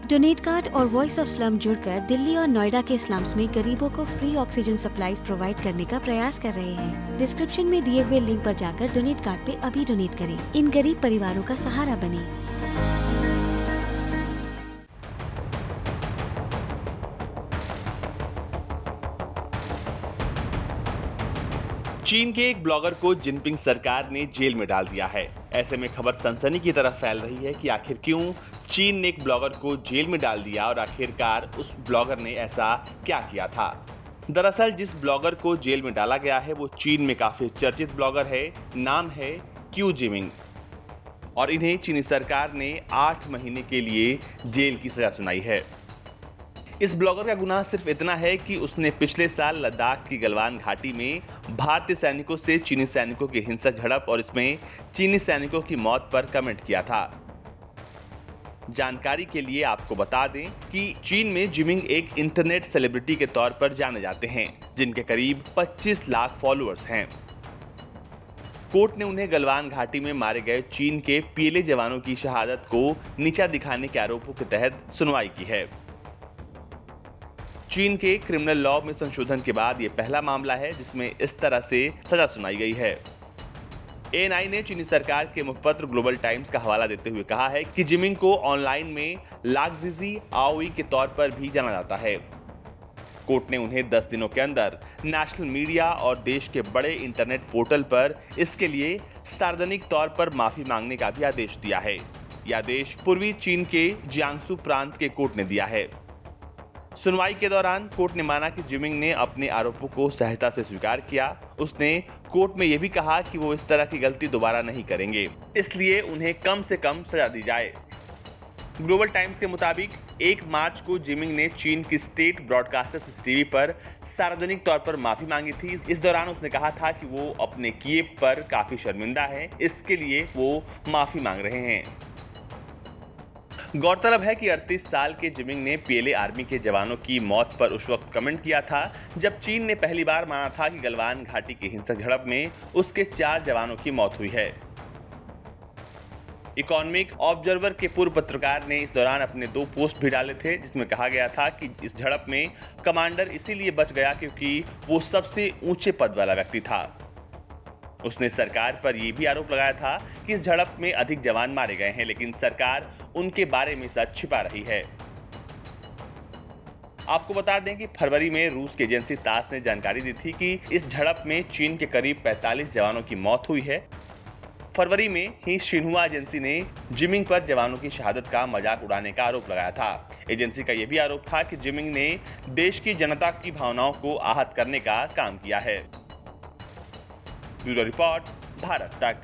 Donate card और voice of slum जुड़कर दिल्ली और नोएडा के स्लम्स में गरीबों को फ्री ऑक्सीजन सप्लाईज प्रोवाइड करने का प्रयास कर रहे हैं। डिस्क्रिप्शन में दिए हुए लिंक पर जाकर डोनेट कार्ड पे अभी डोनेट करें। इन गरीब परिवारों का सहारा बने। चीन के एक ब्लॉगर को जिनपिंग सरकार ने जेल में डाल दिया है। ऐसे में खबर सनसनी की तरफ फैल रही है कि आखिर क्यों चीन ने एक ब्लॉगर को जेल में डाल दिया और आखिरकार उस ब्लॉगर ने ऐसा क्या किया था। दरअसल जिस ब्लॉगर को जेल में डाला गया है वो चीन में काफी चर्चित ब्लॉगर है। नाम है क्यू जिमिंग और इन्हें चीनी सरकार ने 8 महीने के लिए जेल की सजा सुनाई है। इस ब्लॉगर का गुनाह सिर्फ इतना है कि उसने पिछले साल लद्दाख की गलवान घाटी में भारतीय सैनिकों से चीनी सैनिकों की हिंसक झड़प और इसमें चीनी सैनिकों की मौत पर कमेंट किया था। जानकारी के लिए आपको बता दें कि चीन में जिमिंग एक इंटरनेट सेलिब्रिटी के तौर पर जाने जाते हैं, जिनके करीब 25 लाख फॉलोअर्स हैं। कोर्ट ने उन्हें गलवान घाटी में मारे गए चीन के पीएलए जवानों की शहादत को नीचा दिखाने के आरोपों के तहत सुनवाई की है। चीन के क्रिमिनल लॉ में संशोधन के बाद यह पहला मामला है जिसमें इस तरह से सजा सुनाई गई है। एएनआई ने चीनी सरकार के मुखपत्र ग्लोबल टाइम्स का हवाला देते हुए कहा है कि जिमिंग को ऑनलाइन में लागजिजी आओई के तौर पर भी जाना जाता है। कोर्ट ने उन्हें 10 दिनों के अंदर नेशनल मीडिया और देश के बड़े इंटरनेट पोर्टल पर इसके लिए सार्वजनिक तौर पर माफी मांगने का भी आदेश दिया है। यह आदेश पूर्वी चीन के जियांगसू प्रांत के कोर्ट ने दिया है। सुनवाई के दौरान कोर्ट ने माना कि जिमिंग ने अपने आरोपों को सहजता से स्वीकार किया। उसने कोर्ट में यह भी कहा कि वो इस तरह की गलती दोबारा नहीं करेंगे, इसलिए उन्हें कम से कम सजा दी जाए। ग्लोबल टाइम्स के मुताबिक 1 मार्च को जिमिंग ने चीन की स्टेट ब्रॉडकास्टर सीसीटीवी पर सार्वजनिक तौर पर माफी मांगी थी। इस दौरान उसने कहा था कि वो अपने किए पर काफी शर्मिंदा है, इसके लिए वो माफी मांग रहे हैं। गौरतलब है कि 38 साल के जिमिंग ने पीएलए आर्मी के जवानों की मौत पर उस वक्त कमेंट किया था जब चीन ने पहली बार माना था कि गलवान घाटी की हिंसक झड़प में उसके 4 जवानों की मौत हुई है। इकोनॉमिक ऑब्जर्वर के पूर्व पत्रकार ने इस दौरान अपने 2 पोस्ट भी डाले थे जिसमें कहा गया था कि इस झड़प में कमांडर इसीलिए बच गया क्योंकि वो सबसे ऊंचे पद वाला व्यक्ति था। उसने सरकार पर यह भी आरोप लगाया था कि इस झड़प में अधिक जवान मारे गए हैं, लेकिन सरकार उनके बारे में सच छिपा रही है। आपको बता दें कि फरवरी में रूस की एजेंसी तास ने जानकारी दी थी कि इस झड़प में चीन के करीब 45 जवानों की मौत हुई है। फरवरी में ही शिन्हुआ एजेंसी ने जिमिंग पर जवानों की शहादत का मजाक उड़ाने का आरोप लगाया था। एजेंसी का यह भी आरोप था कि जिमिंग ने देश की जनता की भावनाओं को आहत करने का काम किया है। ब्यूरो रिपोर्ट, भारत तक।